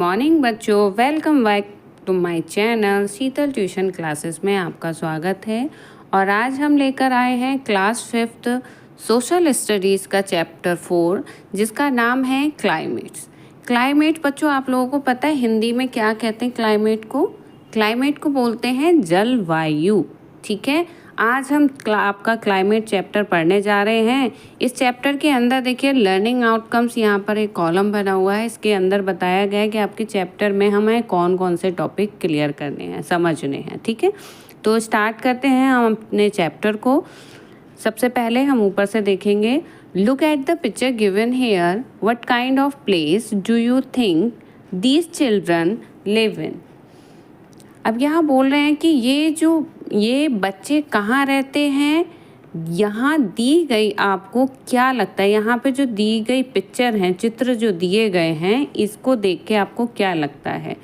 Morning बच्चों, welcome back to my channel Sheetal tuition classes में आपका स्वागत है। और आज हम लेकर आए हैं क्लास 5th सोशल स्टडीज़ का चैप्टर 4 जिसका नाम है क्लाइमेट्स। क्लाइमेट बच्चों, आप लोगों को पता है हिंदी में क्या कहते हैं क्लाइमेट को? क्लाइमेट को बोलते हैं जलवायु। ठीक है, आज हम आपका क्लाइमेट चैप्टर पढ़ने जा रहे हैं। इस चैप्टर के अंदर देखिए लर्निंग आउटकम्स, यहाँ पर एक कॉलम बना हुआ है। इसके अंदर बताया गया है कि आपके चैप्टर में हमें कौन कौन से टॉपिक क्लियर करने हैं, समझने हैं। ठीक है, तो स्टार्ट करते हैं हम अपने चैप्टर को। सबसे पहले हम ऊपर से देखेंगे, look at the picture given here, what kind of place do you think these children live in. अब यहाँ बोल रहे हैं कि ये बच्चे कहाँ रहते हैं, यहाँ दी गई आपको क्या लगता है, यहाँ पे जो दी गई पिक्चर हैं, चित्र जो दिए गए हैं, इसको देख के आपको क्या लगता है।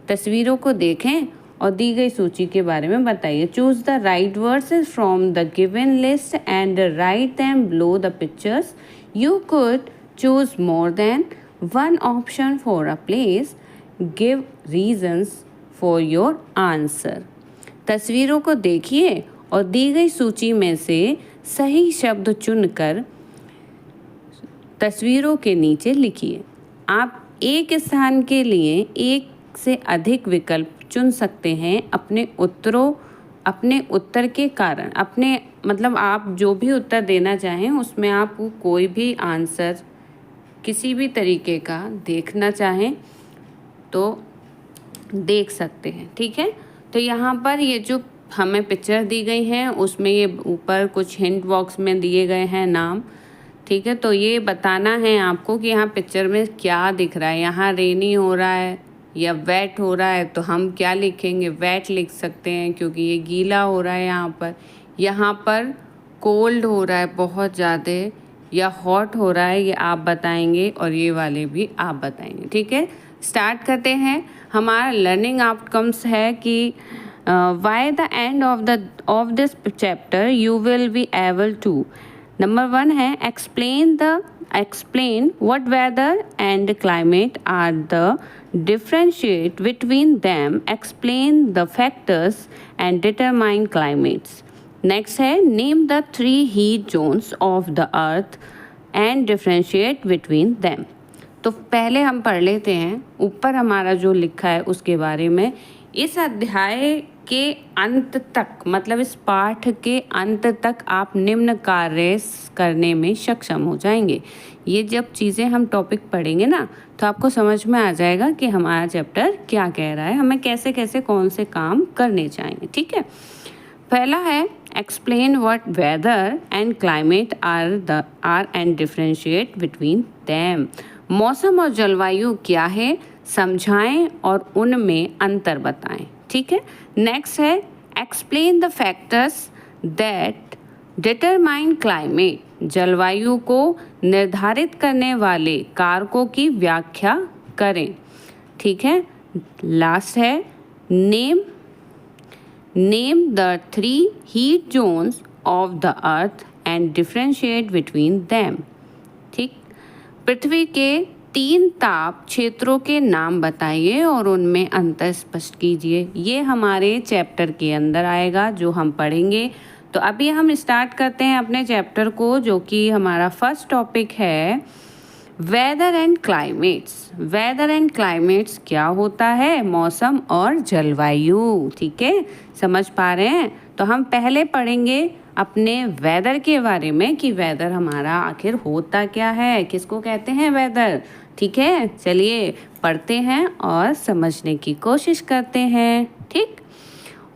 तस्वीरों को देखें और दी गई सूची के बारे में बताइए। Choose the right words from the given list and write them below the pictures. You could choose more than one option for a place. Give reasons for your answer. तस्वीरों को देखिए और दी गई सूची में से सही शब्द चुनकर तस्वीरों के नीचे लिखिए। आप एक स्थान के लिए एक से अधिक विकल्प चुन सकते हैं अपने उत्तर के कारण। अपने मतलब आप जो भी उत्तर देना चाहें उसमें आप कोई भी आंसर किसी भी तरीके का देखना चाहें तो देख सकते हैं। ठीक है, तो यहाँ पर ये जो हमें पिक्चर दी गई हैं उसमें ये ऊपर कुछ हिंट बॉक्स में दिए गए हैं नाम। ठीक है, तो ये बताना है आपको कि यहाँ पिक्चर में क्या दिख रहा है। यहाँ रेनी हो रहा है या वेट हो रहा है, तो हम क्या लिखेंगे? वेट लिख सकते हैं क्योंकि ये गीला हो रहा है। यहाँ पर कोल्ड हो रहा है बहुत ज़्यादा, या हॉट हो रहा है, ये आप बताएंगे और ये वाले भी आप बताएंगे। ठीक है, स्टार्ट करते हैं। हमारा लर्निंग आउटकम्स है कि by the end of this chapter you will be able to. Number 1 है explain what weather and climate are the differentiate between them, explain the factors and determine climates. Next है name the 3 heat zones of the earth and differentiate between them. तो पहले हम पढ़ लेते हैं ऊपर हमारा जो लिखा है उसके बारे में। इस अध्याय के अंत तक, मतलब इस पाठ के अंत तक आप निम्न कार्य करने में सक्षम हो जाएंगे। ये जब चीज़ें हम टॉपिक पढ़ेंगे ना तो आपको समझ में आ जाएगा कि हमारा चैप्टर क्या कह रहा है, हमें कैसे कैसे कौन से काम करने चाहिए। ठीक है, पहला है explain what weather and climate are and differentiate between them. मौसम और जलवायु क्या है समझाएं और उनमें अंतर बताएं। ठीक है, नेक्स्ट है explain the factors that determine climate. जलवायु को निर्धारित करने वाले कारकों की व्याख्या करें। ठीक है, लास्ट है name the 3 heat zones of the earth and differentiate between them. ठीक, पृथ्वी के 3 ताप क्षेत्रों के नाम बताइए और उनमें अंतर स्पष्ट कीजिए। ये हमारे चैप्टर के अंदर आएगा जो हम पढ़ेंगे। तो अभी हम स्टार्ट करते हैं अपने चैप्टर को, जो कि हमारा फर्स्ट टॉपिक है weather and climates. Weather and climates क्या होता है? मौसम और जलवायु। ठीक है, समझ पा रहे हैं? तो हम पहले पढ़ेंगे अपने वेदर के बारे में कि वेदर हमारा आखिर होता क्या है, किसको कहते हैं वेदर। ठीक है, चलिए पढ़ते हैं और समझने की कोशिश करते हैं। ठीक,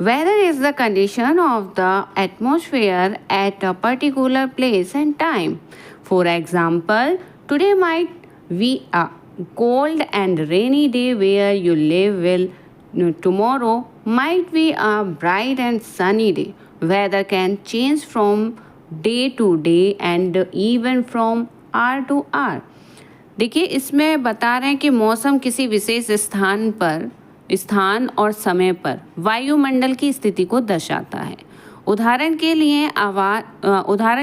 weather is the condition of the atmosphere at a particular place and time. For example, today might be a cold and rainy day where you live. Will tomorrow might be a bright and sunny day. Weather can change from day to day and even from hour to hour. देखिए, इसमें बता रहे हैं कि मौसम किसी विशेष स्थान और समय पर वायुमंडल की स्थिति को दर्शाता है। उदाहरण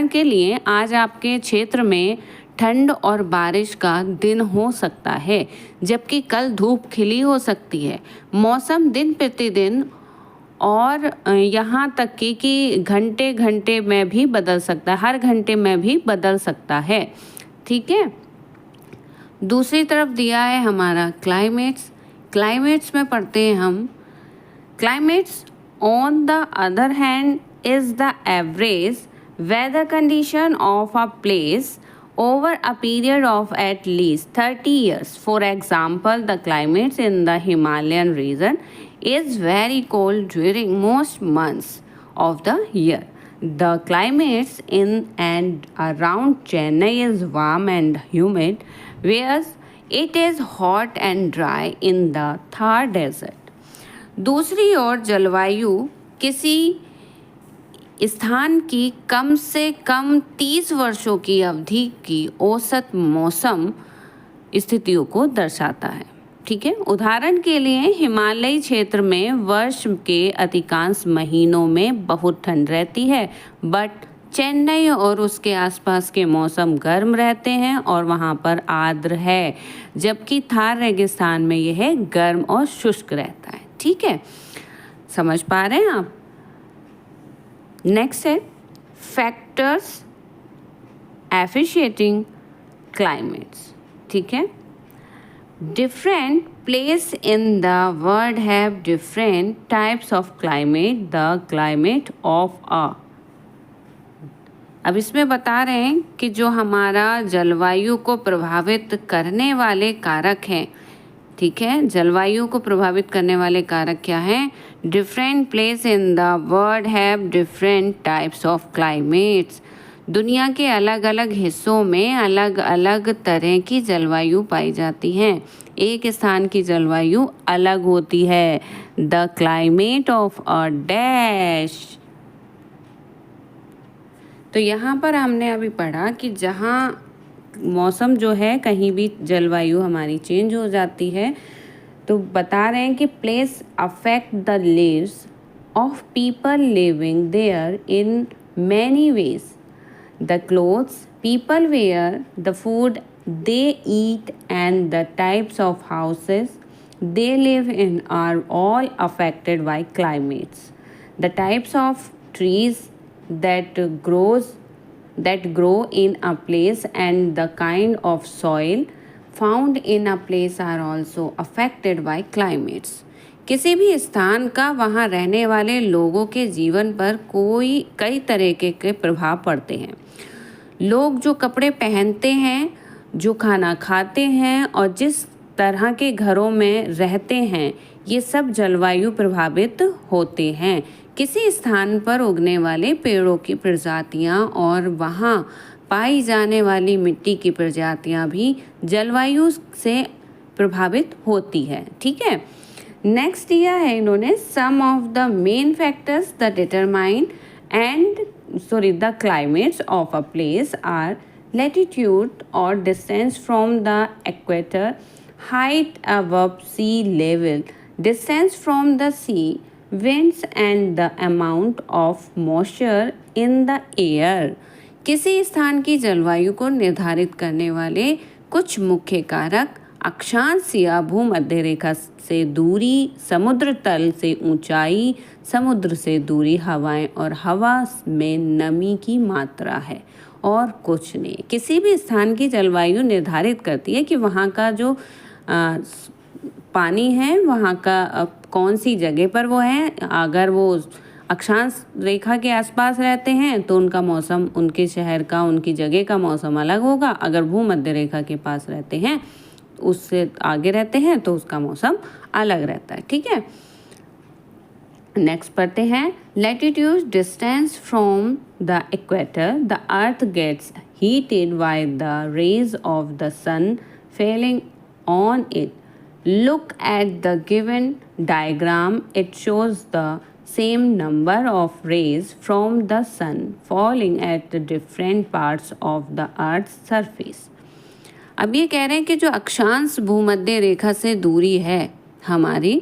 के लिए आज आपके क्षेत्र में ठंड और बारिश का दिन हो सकता है, जबकि कल धूप खिली हो सकती है। मौसम दिन प्रतिदिन और यहाँ तक कि घंटे घंटे में भी बदल सकता है, हर घंटे में भी बदल सकता है। ठीक है। दूसरी तरफ दिया है हमारा क्लाइमेट्स। क्लाइमेट्स में पढ़ते हैं हम, climates on the other hand is the average weather condition of a place over a period of at least 30 years. For example, the climates in the Himalayan region is very cold during most months of the year. The climates in and around Chennai is warm and humid, whereas it is hot and dry in the Thar desert. दूसरी ओर जलवायु किसी स्थान की कम से कम 30 वर्षों की अवधि की औसत मौसम स्थितियों को दर्शाता है। ठीक है। उदाहरण के लिए हिमालयी क्षेत्र में वर्ष के अधिकांश महीनों में बहुत ठंड रहती है, बट चेन्नई और उसके आसपास के मौसम गर्म रहते हैं और वहाँ पर आर्द्र है, जबकि थार रेगिस्तान में यह गर्म और शुष्क रहता है। ठीक है, समझ पा रहे हैं आप। नेक्स्ट है फैक्टर्स एफिशिएटिंग क्लाइमेट्स। ठीक है। Different place in the world have different types of climate. The climate of a, अब इसमें बता रहे हैं कि जो हमारा जलवायु को प्रभावित करने वाले कारक हैं, ठीक है, जलवायु को प्रभावित करने वाले कारक क्या हैं? Different place in the world have different types of climates. दुनिया के अलग अलग हिस्सों में अलग अलग तरह की जलवायु पाई जाती हैं। एक स्थान की जलवायु अलग होती है। The climate of a dash. तो यहाँ पर हमने अभी पढ़ा कि जहाँ मौसम जो है, कहीं भी जलवायु हमारी चेंज हो जाती है, तो बता रहे हैं कि place affect the lives of people living there in many ways. The clothes people wear, the food they eat and the types of houses they live in are all affected by climates. The types of trees that grow in a place and the kind of soil found in a place are also affected by climates. किसी भी स्थान का वहाँ रहने वाले लोगों के जीवन पर कई तरह के प्रभाव पड़ते हैं। लोग जो कपड़े पहनते हैं, जो खाना खाते हैं और जिस तरह के घरों में रहते हैं, ये सब जलवायु प्रभावित होते हैं। किसी स्थान पर उगने वाले पेड़ों की प्रजातियां और वहाँ पाई जाने वाली मिट्टी की प्रजातियां भी जलवायु से प्रभावित होती है। ठीक है। नेक्स्ट दिया है इन्होंने, some of the main factors the determine the climates of a place are latitude or distance from the equator, height above sea level, distance from the sea, winds and the amount of moisture in the air. किसी स्थान की जलवायु को निर्धारित करने वाले कुछ मुख्य कारक अक्षांश या भूमध्य रेखा से दूरी, समुद्र तल से ऊंचाई, समुद्र से दूरी, हवाएं और हवा में नमी की मात्रा है और कुछ नहीं। किसी भी स्थान की जलवायु निर्धारित करती है कि वहाँ का जो पानी है, वहाँ का कौन सी जगह पर वो है। अगर वो अक्षांश रेखा के आसपास रहते हैं तो उनका मौसम, उनके शहर का, उनकी जगह का मौसम अलग होगा। अगर भूमध्य रेखा के पास रहते हैं, उससे आगे रहते हैं, तो उसका मौसम अलग रहता है। ठीक है। नेक्स्ट पढ़ते हैं, latitude distance from the equator, the earth gets heated by the rays of the sun falling on it. Look at the given diagram, it shows the same number of rays from the sun falling at different parts of the earth surface. अब ये कह रहे हैं कि जो अक्षांश भूमध्य रेखा से दूरी है हमारी,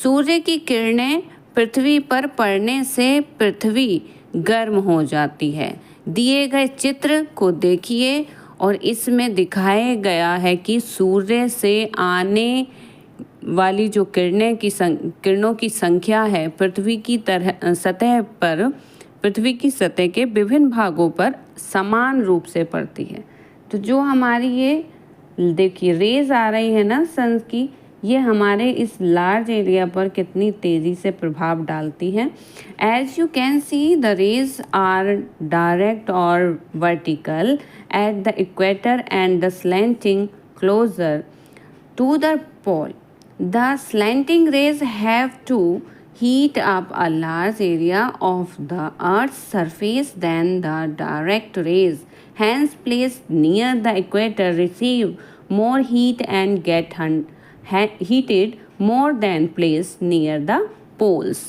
सूर्य की किरणें पृथ्वी पर पड़ने से पृथ्वी गर्म हो जाती है। दिए गए चित्र को देखिए और इसमें दिखाया गया है कि सूर्य से आने वाली जो किरणों की संख्या है पृथ्वी की सतह के विभिन्न भागों पर समान रूप से पड़ती है। तो जो हमारी ये देखिए रेज आ रही है ना सन की, ये हमारे इस लार्ज एरिया पर कितनी तेज़ी से प्रभाव डालती है। As you can see the rays are direct और vertical at the equator and the slanting closer to the pole. The slanting rays have to heat up a large area of the Earth's surface than the direct rays. Hence, placed near the equator receive more heat and get heated more than placed near the poles.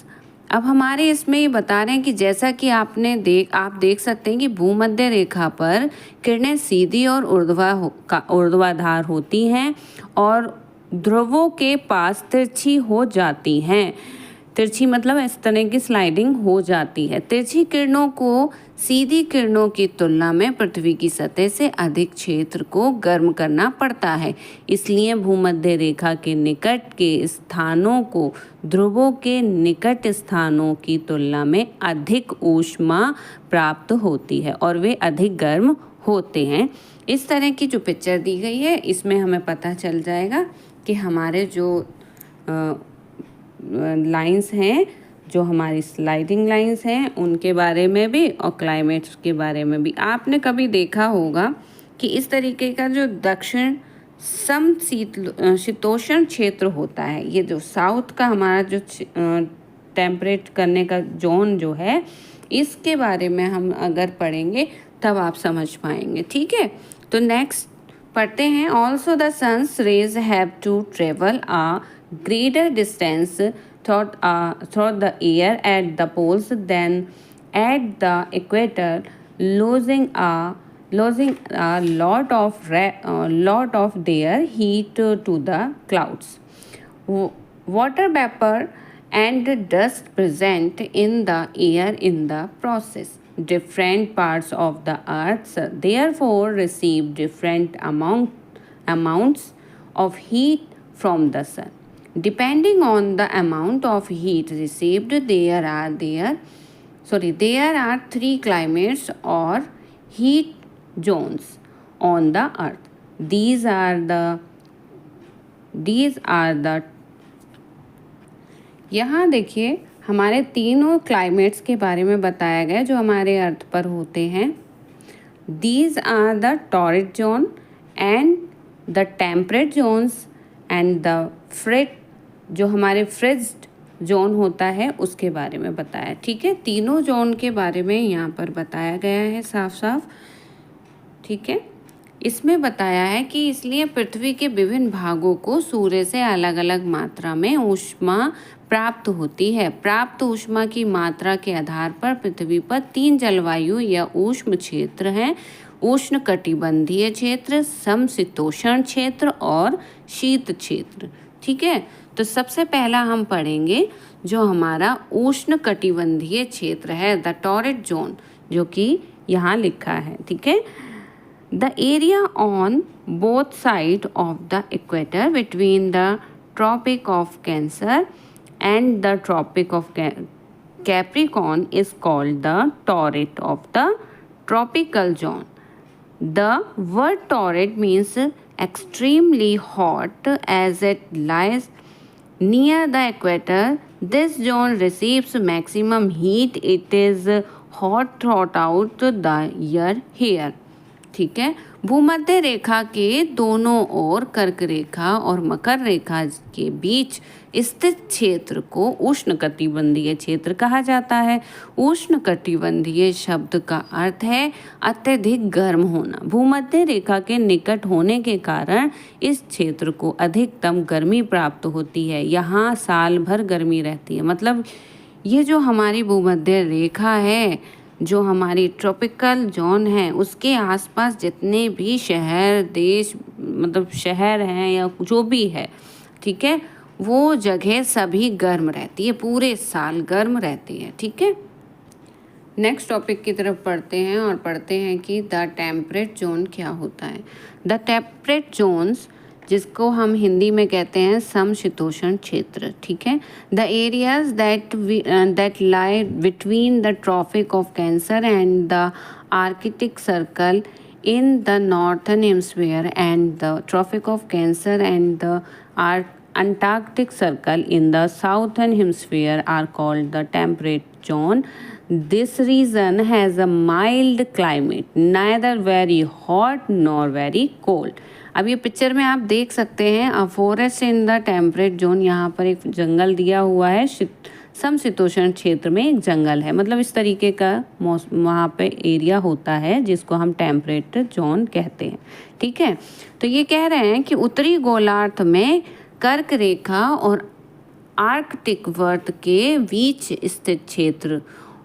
अब हमारे इसमें ये बता रहे हैं कि जैसा कि आप देख सकते हैं कि भूमध्य रेखा पर किरणें सीधी और ऊर्ध्वाधर होती हैं और ध्रुवों के पास तिरछी हो जाती हैं। तिरछी मतलब इस तरह की स्लाइडिंग हो जाती है। तिरछी किरणों को सीधी किरणों की तुलना में पृथ्वी की सतह से अधिक क्षेत्र को गर्म करना पड़ता है। इसलिए भूमध्य रेखा के निकट के स्थानों को ध्रुवों के निकट स्थानों की तुलना में अधिक ऊष्मा प्राप्त होती है और वे अधिक गर्म होते हैं। इस तरह की जो पिक्चर दी गई है इसमें हमें पता चल जाएगा कि हमारे जो लाइंस हैं, जो हमारी स्लाइडिंग लाइंस हैं, उनके बारे में भी और क्लाइमेट्स के बारे में भी। आपने कभी देखा होगा कि इस तरीके का जो दक्षिण समशीतोष्ण क्षेत्र होता है, ये जो साउथ का हमारा जो टेम्परेट करने का जोन जो है, इसके बारे में हम अगर पढ़ेंगे तब आप समझ पाएंगे। ठीक है, तो नेक्स्ट पढ़ते हैं। Also the sun's rays have to travel a greater distance through the air at the poles than at the equator, losing a lot of their heat to the clouds. Water vapor and dust present in the air in the process. Different parts of the earth therefore receive different amounts of heat from the sun. Depending on the amount of heat received, there are three climates or heat zones on the earth. These are the यहाँ देखिए हमारे तीनों climates के बारे में बताया गया जो हमारे अर्थ पर होते हैं। These are the torrid zone and the temperate zones and the जो हमारे फ्रिज्ड जोन होता है उसके बारे में बताया। ठीक है, तीनों जोन के बारे में यहाँ पर बताया गया है साफ साफ। ठीक है, इसमें बताया है कि इसलिए पृथ्वी के विभिन्न भागों को सूर्य से अलग अलग मात्रा में ऊष्मा प्राप्त होती है। प्राप्त ऊष्मा की मात्रा के आधार पर पृथ्वी पर 3 जलवायु या ऊष्म क्षेत्र हैं: उष्ण कटिबंधीय क्षेत्र, समशीतोष्ण क्षेत्र और शीत क्षेत्र। ठीक है, तो सबसे पहला हम पढ़ेंगे जो हमारा उष्ण कटिबंधीय क्षेत्र है, द टॉरिड जोन, जो कि यहाँ लिखा है। ठीक है, the area on both side of the equator between the tropic of cancer and the tropic of Capricorn is called the torrid of the tropical zone. The word torrid means extremely hot as it lies near the equator. This zone receives maximum heat. It is hot throughout the year here. ठीक है, भूमध्य रेखा के दोनों ओर कर्क रेखा और मकर रेखा के बीच स्थित क्षेत्र को उष्णकटिबंधीय क्षेत्र कहा जाता है। उष्णकटिबंधीय शब्द का अर्थ है अत्यधिक गर्म होना। भूमध्य रेखा के निकट होने के कारण इस क्षेत्र को अधिकतम गर्मी प्राप्त होती है। यहाँ साल भर गर्मी रहती है। मतलब ये जो हमारी भूमध्य रेखा है, जो हमारी ट्रॉपिकल जोन है, उसके आसपास जितने भी शहर देश मतलब शहर हैं या जो भी है, ठीक है, वो जगह सभी गर्म रहती है, पूरे साल गर्म रहती है। ठीक है, नेक्स्ट टॉपिक की तरफ पढ़ते हैं और पढ़ते हैं कि द टेम्परेट जोन क्या होता है। द टेम्परेट जोन्स, जिसको हम हिंदी में कहते हैं समशीतोष्ण क्षेत्र, ठीक है। The areas that lie between the tropic of cancer and the Arctic circle in the northern hemisphere and the tropic of cancer and the Antarctic circle in the southern hemisphere are called the temperate zone. This region has a mild climate, neither very hot nor very cold. अब ये picture में आप देख सकते हैं a forest in the temperate zone. यहाँ पर एक जंगल दिया हुआ है, समशीतोष्ण क्षेत्र में एक जंगल है, मतलब इस तरीके का मौसम वहाँ पे एरिया होता है जिसको हम टेम्परेट जोन कहते हैं, ठीक है। तो ये कह रहे हैं कि उत्तरी गोलार्ध में कर्क रेखा और आर्कटिक वर्त के बीच स्थित क्षेत्र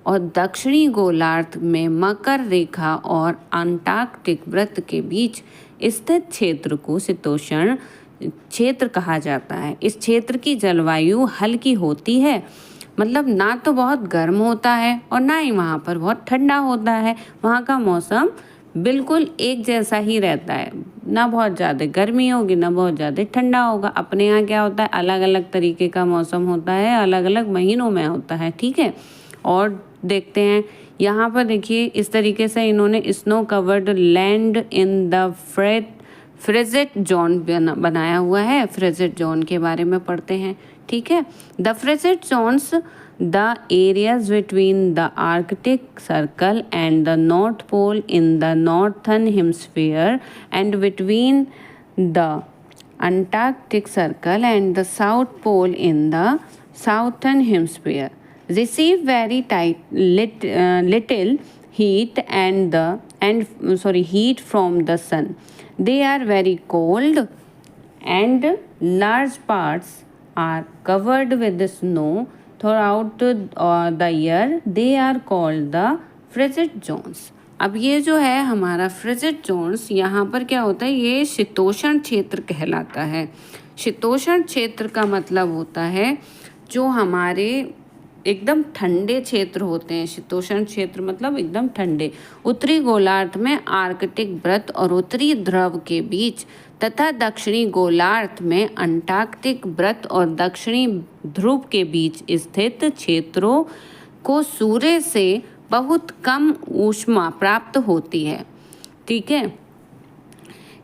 और दक्षिणी गोलार्ध में मकर रेखा और अंटार्कटिक वृत्त के बीच स्थित क्षेत्र को शीतोष्ण क्षेत्र कहा जाता है। इस क्षेत्र की जलवायु हल्की होती है, मतलब ना तो बहुत गर्म होता है और ना ही वहाँ पर बहुत ठंडा होता है। वहाँ का मौसम बिल्कुल एक जैसा ही रहता है, ना बहुत ज़्यादा गर्मी होगी ना बहुत ज़्यादा ठंडा होगा। अपने यहाँ क्या होता है, अलग अलग तरीके का मौसम होता है, अलग अलग महीनों में होता है, ठीक है। और देखते हैं यहाँ पर, देखिए इस तरीके से इन्होंने snow covered land in the frigid zone बनाया हुआ है। फ्रेजेट जोन के बारे में पढ़ते हैं, ठीक है। The frigid zones the areas between the Arctic Circle and the North Pole in the northern hemisphere and between the Antarctic Circle and the South Pole in the southern hemisphere receive very little heat heat from the sun. They are very cold and large parts are covered with snow throughout the year. They are called the frigid zones. अब ये जो है हमारा frigid Jones, यहाँ पर क्या होता है, ये शीतोष्ण क्षेत्र कहलाता है। शीतोष्ण क्षेत्र का मतलब होता है जो हमारे एकदम ठंडे क्षेत्र होते हैं। शीतोष्ण क्षेत्र मतलब एकदम ठंडे। उत्तरी गोलार्ध में आर्कटिक वृत्त और उत्तरी ध्रुव के बीच तथा दक्षिणी गोलार्ध में अंटार्कटिक वृत्त और दक्षिणी ध्रुव के बीच स्थित क्षेत्रों को सूर्य से बहुत कम ऊष्मा प्राप्त होती है, ठीक है।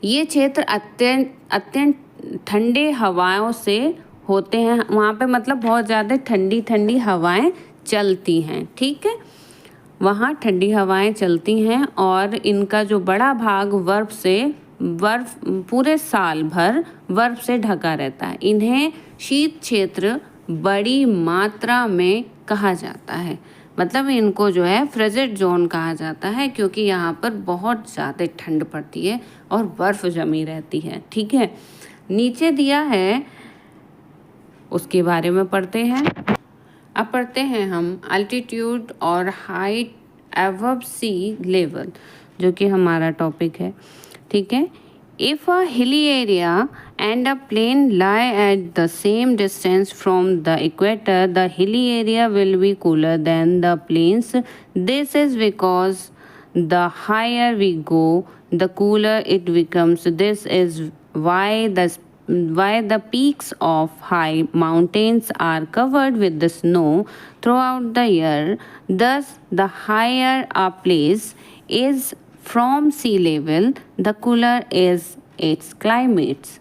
ये क्षेत्र अत्यंत ठंडे हवाओं से होते हैं, वहाँ पे मतलब बहुत ज़्यादा ठंडी ठंडी हवाएं चलती हैं, ठीक है। वहाँ ठंडी हवाएं चलती हैं और इनका जो बड़ा भाग बर्फ पूरे साल भर बर्फ से ढका रहता है। इन्हें शीत क्षेत्र बड़ी मात्रा में कहा जाता है, मतलब इनको जो है फ्रिजिड जोन कहा जाता है क्योंकि यहाँ पर बहुत ज़्यादा ठंड पड़ती है और बर्फ़ जमी रहती है, ठीक है। नीचे दिया है उसके बारे में पढ़ते हैं। अब पढ़ते हैं हम अल्टीट्यूड और हाइट अबव सी लेवल, जो कि हमारा टॉपिक है, ठीक है। If a hilly area and a plain lie at the same distance from the equator, the hilly area will be cooler than the plains. This is because the higher we go the cooler it becomes. This is why the peaks of high mountains are covered with the snow throughout the year. Thus, the higher a place is from sea level, the cooler is its climates.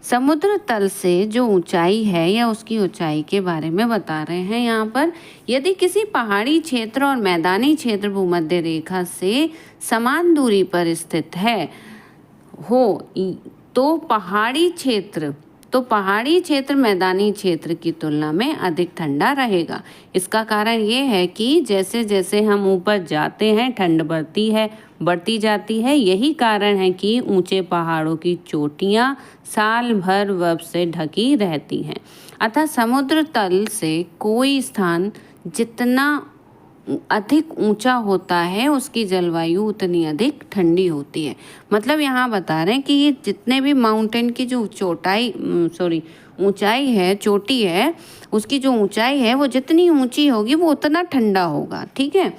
समुद्र तल से जो ऊंचाई है या उसकी ऊंचाई के बारे में बता रहे हैं यहाँ पर। यदि किसी पहाड़ी क्षेत्र और मैदानी क्षेत्र भूमध्य रेखा से समान दूरी पर स्थित हो तो पहाड़ी क्षेत्र मैदानी क्षेत्र की तुलना में अधिक ठंडा रहेगा। इसका कारण ये है कि जैसे जैसे हम ऊपर जाते हैं ठंड बढ़ती जाती है। यही कारण है कि ऊंचे पहाड़ों की चोटियां साल भर बर्फ से ढकी रहती हैं। अतः समुद्र तल से कोई स्थान जितना अधिक ऊंचा होता है उसकी जलवायु उतनी अधिक ठंडी होती है। मतलब यहाँ बता रहे हैं कि ये जितने भी माउंटेन की जो ऊंचाई है, चोटी है, उसकी जो ऊंचाई है वो जितनी ऊंची होगी वो उतना ठंडा होगा, ठीक है।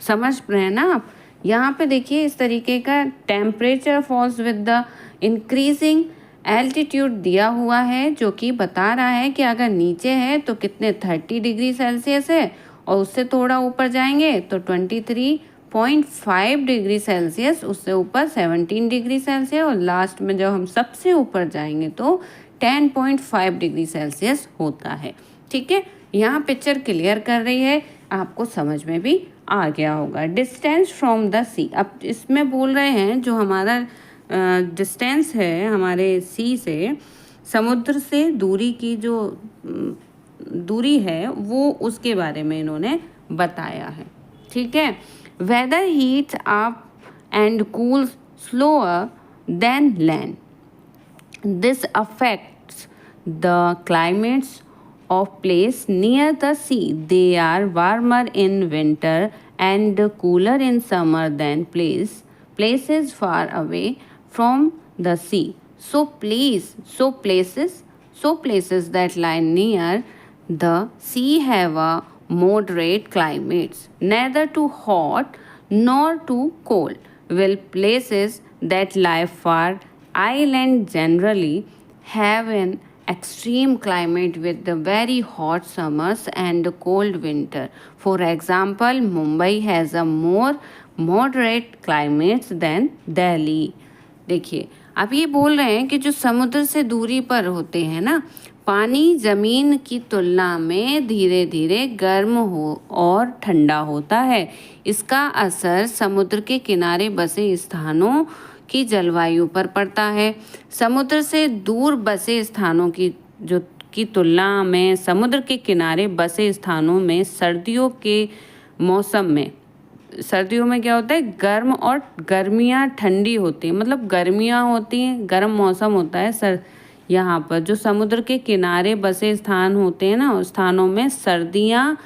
समझ रहे हैं ना आप। यहाँ पे देखिए इस तरीके का temperature falls with the increasing altitude दिया हुआ है, जो कि बता रहा है कि अगर नीचे है तो कितने 30 डिग्री सेल्सियस है, और उससे थोड़ा ऊपर जाएंगे तो 23.5 डिग्री सेल्सियस, उससे ऊपर 17 डिग्री सेल्सियस, और लास्ट में जब हम सबसे ऊपर जाएंगे तो 10.5 डिग्री सेल्सियस होता है। ठीक है, यहाँ पिक्चर क्लियर कर रही है, आपको समझ में भी आ गया होगा। डिस्टेंस फ्रॉम द सी, अब इसमें बोल रहे हैं जो हमारा डिस्टेंस है हमारे सी से, समुद्र से दूरी की जो दूरी है वो उसके बारे में इन्होंने बताया है। ठीक है, weather heats up and cools slower than land, this affects the climates of place near the sea. They are warmer in winter and cooler in summer than places far away from the sea. So places that lie near the sea have a moderate climates, neither too hot nor too cold, while places that lie far island generally have an extreme climate with the very hot summers and cold winter. For example, Mumbai has a more moderate climates than Delhi. देखिए अब ये बोल रहे हैं कि जो समुद्र से दूरी पर होते हैं ना, पानी ज़मीन की तुलना में धीरे धीरे गर्म हो और ठंडा होता है। इसका असर समुद्र के किनारे बसे स्थानों की जलवायु पर पड़ता है। समुद्र से दूर बसे स्थानों की तुलना में समुद्र के किनारे बसे स्थानों में सर्दियों के मौसम में, सर्दियों में क्या होता है, गर्म और गर्मियाँ ठंडी होती हैं, मतलब गर्मियाँ होती हैं, गर्म मौसम होता है यहाँ पर जो समुद्र के किनारे बसे स्थान होते हैं ना, उस स्थानों में सर्दियाँ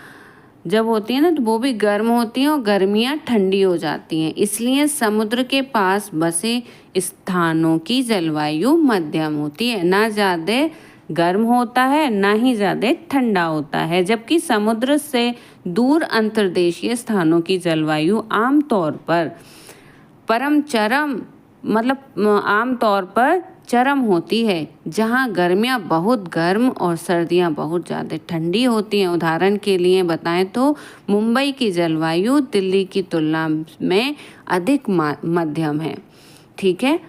जब होती है ना तो वो भी गर्म होती हैं और गर्मियाँ ठंडी हो जाती हैं। इसलिए समुद्र के पास बसे स्थानों की जलवायु मध्यम होती है, ना ज़्यादा गर्म होता है ना ही ज़्यादा ठंडा होता है। जबकि समुद्र से दूर अंतर्देशीय स्थानों की जलवायु आमतौर पर चरम होती है, जहां गर्मियां बहुत गर्म और सर्दियां बहुत ज़्यादा ठंडी होती हैं। उदाहरण के लिए बताएं तो मुंबई की जलवायु दिल्ली की तुलना में अधिक मध्यम है। ठीक है,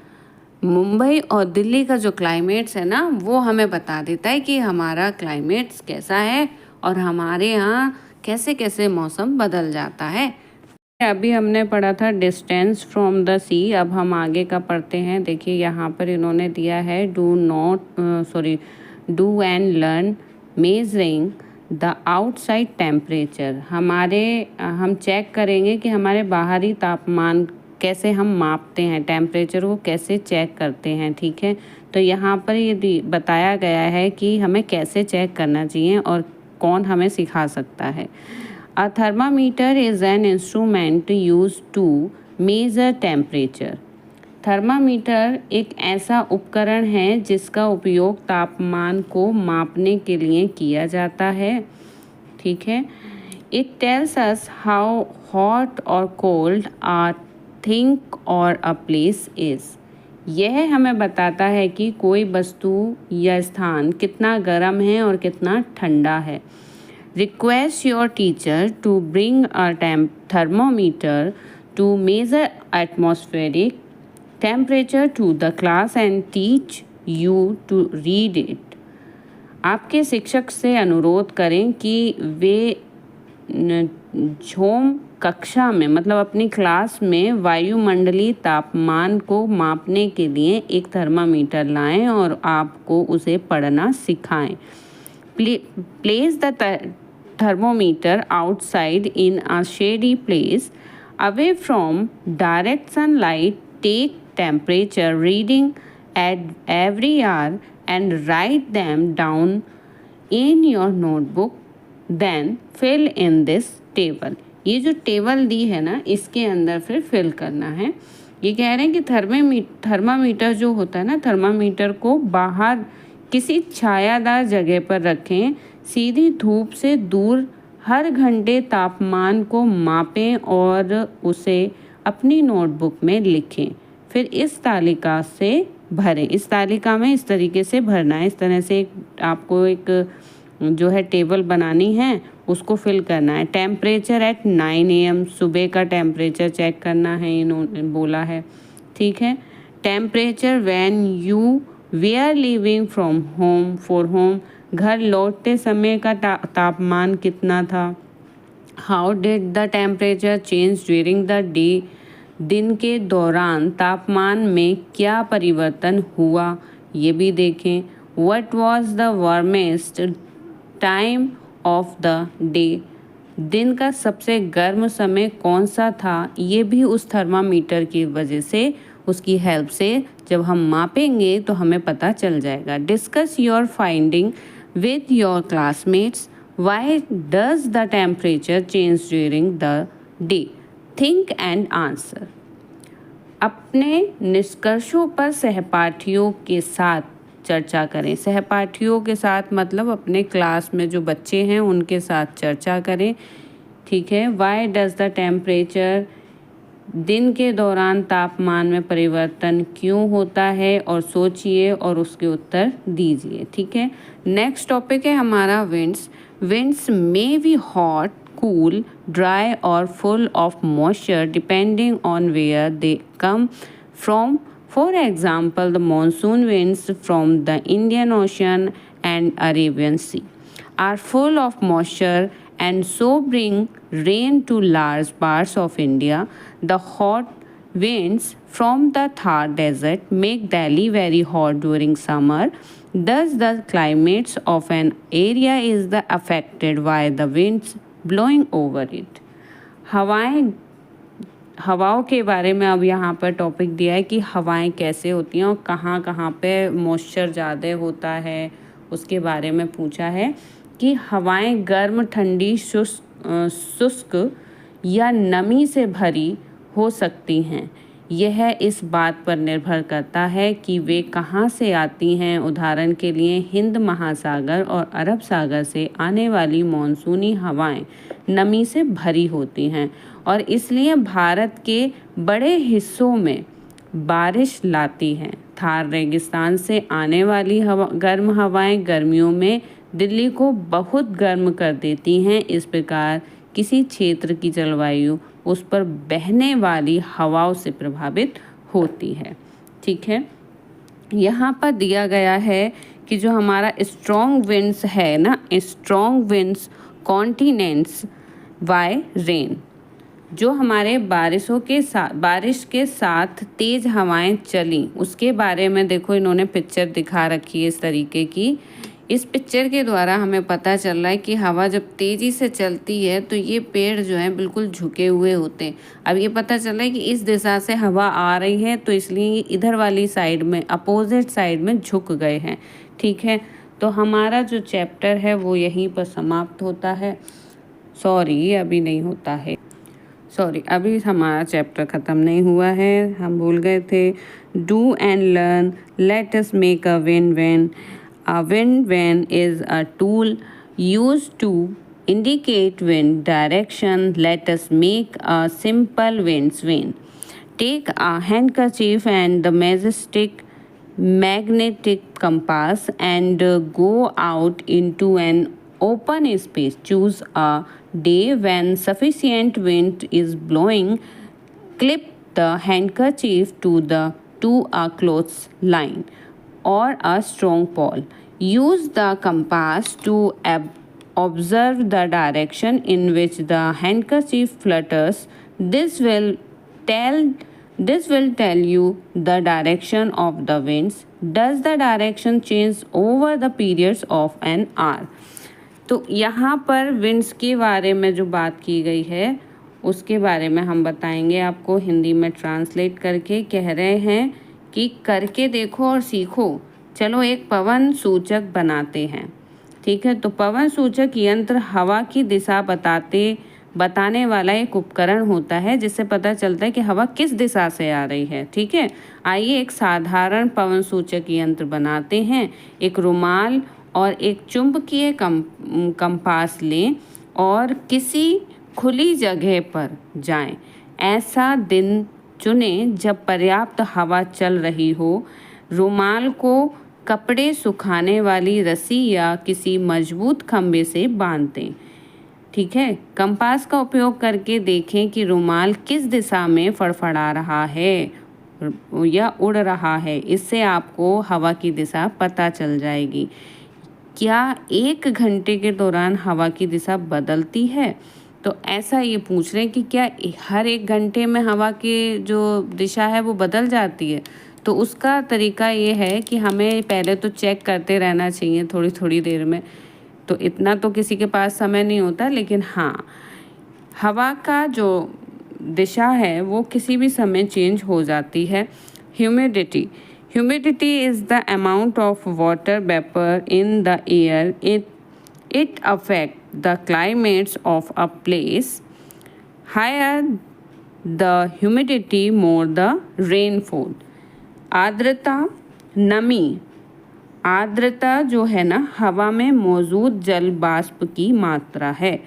मुंबई और दिल्ली का जो क्लाइमेट्स है ना, वो हमें बता देता है कि हमारा क्लाइमेट्स कैसा है और हमारे यहाँ कैसे कैसे मौसम बदल जाता है। अभी हमने पढ़ा था डिस्टेंस फ्रॉम द सी, अब हम आगे का पढ़ते हैं। देखिए यहाँ पर इन्होंने दिया है do and learn measuring the outside temperature. हम चेक करेंगे कि हमारे बाहरी तापमान कैसे हम मापते हैं, टेम्परेचर को कैसे चेक करते हैं। ठीक है, तो यहाँ पर ये बताया गया है कि हमें कैसे चेक करना चाहिए और कौन हमें सिखा सकता है। A thermometer is an instrument used to measure temperature. Thermometer एक ऐसा उपकरण है जिसका उपयोग तापमान को मापने के लिए किया जाता है। ठीक है, It tells us how hot or cold a thing or a place is. यह हमें बताता है कि कोई वस्तु या स्थान कितना गर्म है और कितना ठंडा है। Request your teacher to bring a thermometer to measure atmospheric temperature to the class and teach you to read it. आपके शिक्षक से अनुरोध करें कि वे झोम कक्षा में, मतलब अपनी क्लास में वायुमंडलीय तापमान को मापने के लिए एक थर्मामीटर लाएं और आपको उसे पढ़ना सिखाएं। Place the thermometer outside in a shady place away from direct sunlight. Take temperature reading at every hour and write them down in your notebook. Then fill in this table. ये जो table दी है ना, इसके अंदर फिर fill करना है। ये कह रहे हैं कि थर्मामीटर जो होता है ना, थर्मामीटर को बाहर किसी छायादार जगह पर रखें, सीधी धूप से दूर हर घंटे तापमान को मापें और उसे अपनी नोटबुक में लिखें। फिर इस तालिका से भरें। इस तालिका में इस तरीके से भरना है। इस तरह से आपको एक जो है टेबल बनानी है, उसको फिल करना है। टेम्परेचर एट 9 AM, सुबह का टेम्परेचर चेक करना है, इन्होंने बोला है। ठीक है। Temperature when you we are leaving from home for home, घर लौटते समय का तापमान कितना था। How did the temperature change during the day, दिन के दौरान तापमान में क्या परिवर्तन हुआ, ये भी देखें। What was the warmest time of the day, दिन का सबसे गर्म समय कौन सा था, ये भी उस थर्मामीटर की वजह से, उसकी हेल्प से जब हम मापेंगे तो हमें पता चल जाएगा। Discuss your finding with your classmates. Why does the temperature change during the day, think and answer. अपने निष्कर्षों पर सहपाठियों के साथ चर्चा करें। सहपाठियों के साथ मतलब अपने क्लास में जो बच्चे हैं उनके साथ चर्चा करें। ठीक है। वाई डज द टेम्परेचर, दिन के दौरान तापमान में परिवर्तन क्यों होता है, और सोचिए और उसके उत्तर दीजिए। ठीक है। नेक्स्ट टॉपिक है हमारा winds. Winds may be hot, cool, dry or full of moisture depending on where they come from. For example, the monsoon winds from the Indian Ocean and Arabian Sea are full of moisture and so bring rain to large parts of India. The hot winds from the Thar Desert make Delhi very hot during summer. Thus, the climates of an area is affected by the winds blowing over it. हवाओं के बारे में अब यहाँ पर topic दिया है कि हवाएं कैसे होती हैं और कहाँ कहाँ पे मॉइस्चर ज़्यादा होता है, उसके बारे में पूछा है कि हवाएं गर्म, ठंडी, शुष्क या नमी से भरी हो सकती हैं। यह इस बात पर निर्भर करता है कि वे कहाँ से आती हैं। उदाहरण के लिए हिंद महासागर और अरब सागर से आने वाली मॉनसूनी हवाएं नमी से भरी होती हैं और इसलिए भारत के बड़े हिस्सों में बारिश लाती हैं। थार रेगिस्तान से आने वाली गर्म हवाएं गर्मियों में दिल्ली को बहुत गर्म कर देती हैं। इस प्रकार किसी क्षेत्र की जलवायु उस पर बहने वाली हवाओं से प्रभावित होती है। ठीक है। यहाँ पर दिया गया है कि जो हमारा स्ट्रॉन्ग विंड्स है ना, strong winds continents by rain, जो हमारे बारिश के साथ तेज़ हवाएं चली, उसके बारे में देखो इन्होंने पिक्चर दिखा रखी है इस तरीके की। इस पिक्चर के द्वारा हमें पता चल रहा है कि हवा जब तेज़ी से चलती है तो ये पेड़ जो हैं बिल्कुल झुके हुए होते हैं। अब ये पता चल रहा है कि इस दिशा से हवा आ रही है तो इसलिए इधर वाली साइड में, अपोजिट साइड में झुक गए हैं। ठीक है। तो हमारा जो चैप्टर है वो यहीं पर समाप्त होता है। अभी नहीं होता है। अभी हमारा चैप्टर ख़त्म नहीं हुआ है, हम भूल गए थे। Do and learn, let us make a win-win. A wind vane is a tool used to indicate wind direction. Let us make a simple wind vane. Take a handkerchief and the magnetic compass and go out into an open space. Choose a day when sufficient wind is blowing. Clip the handkerchief to a clothesline or a strong pole. Use the compass to observe the direction in which the handkerchief flutters. This will tell you the direction of the winds. Does the direction change over the periods of an hour? तो यहाँ पर winds के बारे में जो बात की गई है उसके बारे में हम बताएंगे आपको हिंदी में ट्रांसलेट करके। कह रहे हैं कि करके देखो और सीखो। चलो एक पवन सूचक बनाते हैं। ठीक है। तो पवन सूचक यंत्र हवा की दिशा बताने वाला एक उपकरण होता है जिससे पता चलता है कि हवा किस दिशा से आ रही है। ठीक है। आइए एक साधारण पवन सूचक यंत्र बनाते हैं। एक रुमाल और एक चुंबकीय कंपास लें। और किसी खुली जगह पर जाएं। ऐसा दिन चुनें जब पर्याप्त हवा चल रही हो। रुमाल को कपड़े सुखाने वाली रस्सी या किसी मजबूत खंभे से बांध दें। ठीक है। कंपास का उपयोग करके देखें कि रुमाल किस दिशा में फड़फड़ा रहा है या उड़ रहा है। इससे आपको हवा की दिशा पता चल जाएगी। क्या 1 घंटे के दौरान हवा की दिशा बदलती है? तो ऐसा ये पूछ रहे हैं कि क्या हर 1 घंटे में हवा की जो दिशा है वो बदल जाती है? तो उसका तरीका ये है कि हमें पहले तो चेक करते रहना चाहिए थोड़ी थोड़ी देर में। तो इतना तो किसी के पास समय नहीं होता, लेकिन हाँ, हवा का जो दिशा है वो किसी भी समय चेंज हो जाती है। Humidity is the amount of water vapour in the air. It affect the climates of a place. Higher the humidity more the rainfall. आर्द्रता जो है ना, हवा में मौजूद जल वाष्प की मात्रा है।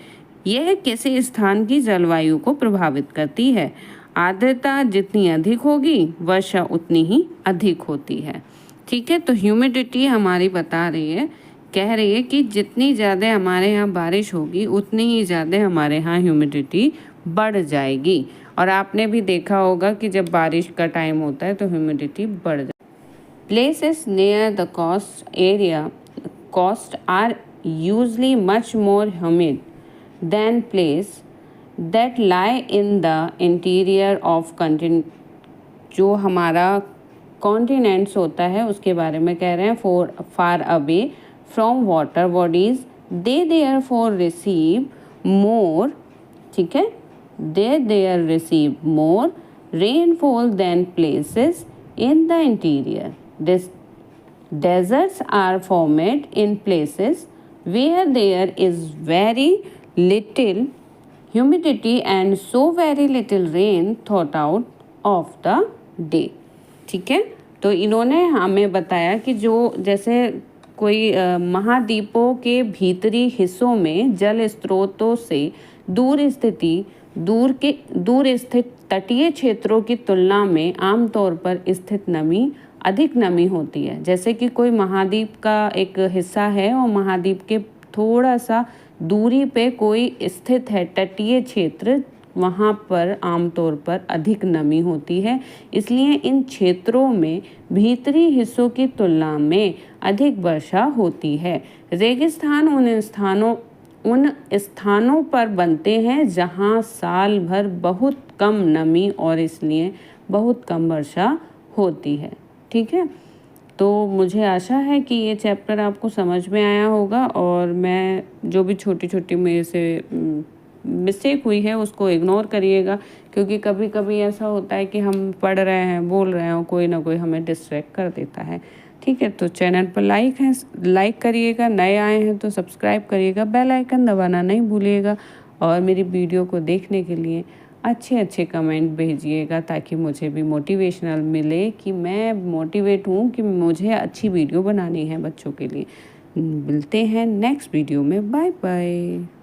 यह किसी स्थान की जलवायु को प्रभावित करती है। आर्द्रता जितनी अधिक होगी वर्षा उतनी ही अधिक होती है। ठीक है। तो ह्यूमिडिटी हमारी बता रही है, कह रही है कि जितनी ज़्यादा हमारे यहाँ बारिश होगी उतनी ही ज़्यादा हमारे यहाँ ह्यूमिडिटी बढ़ जाएगी। और आपने भी देखा होगा कि जब बारिश का टाइम होता है तो ह्यूमिडिटी बढ़ जाती है। Places near the coast are usually much more humid than places that lie in the interior of continent। जो हमारा कॉन्टिनेंट्स होता है उसके बारे में कह रहे हैं। far away from water bodies, they therefore receive more, ठीक है, they receive more rainfall than places in the interior। Deserts are formed in places where there is very little humidity and so very little rain throughout of the day। ठीक है। तो इन्होंने हमें बताया कि जो जैसे कोई महाद्वीपों के भीतरी हिस्सों में जल स्रोतों से दूर स्थित तटीय क्षेत्रों की तुलना में आमतौर पर स्थित नमी अधिक नमी होती है। जैसे कि कोई महाद्वीप का एक हिस्सा है और महाद्वीप के थोड़ा सा दूरी पे कोई स्थित है तटीय क्षेत्र, वहाँ पर आमतौर पर अधिक नमी होती है। इसलिए इन क्षेत्रों में भीतरी हिस्सों की तुलना में अधिक वर्षा होती है। रेगिस्तान उन स्थानों पर बनते हैं जहाँ साल भर बहुत कम नमी और इसलिए बहुत कम वर्षा होती है। ठीक है। तो मुझे आशा है कि ये चैप्टर आपको समझ में आया होगा और मैं जो भी छोटी छोटी मेरे से मिस्टेक हुई है उसको इग्नोर करिएगा, क्योंकि कभी कभी ऐसा होता है कि हम पढ़ रहे हैं, बोल रहे हैं और कोई ना कोई हमें डिस्ट्रैक्ट कर देता है। ठीक है। तो चैनल पर लाइक करिएगा, नए आए हैं तो सब्सक्राइब करिएगा, बेल आइकन दबाना नहीं भूलिएगा और मेरी वीडियो को देखने के लिए अच्छे कमेंट भेजिएगा ताकि मुझे भी मोटिवेशनल मिले कि मैं मोटिवेट हूँ कि मुझे अच्छी वीडियो बनानी है बच्चों के लिए। मिलते हैं नेक्स्ट वीडियो में। Bye bye.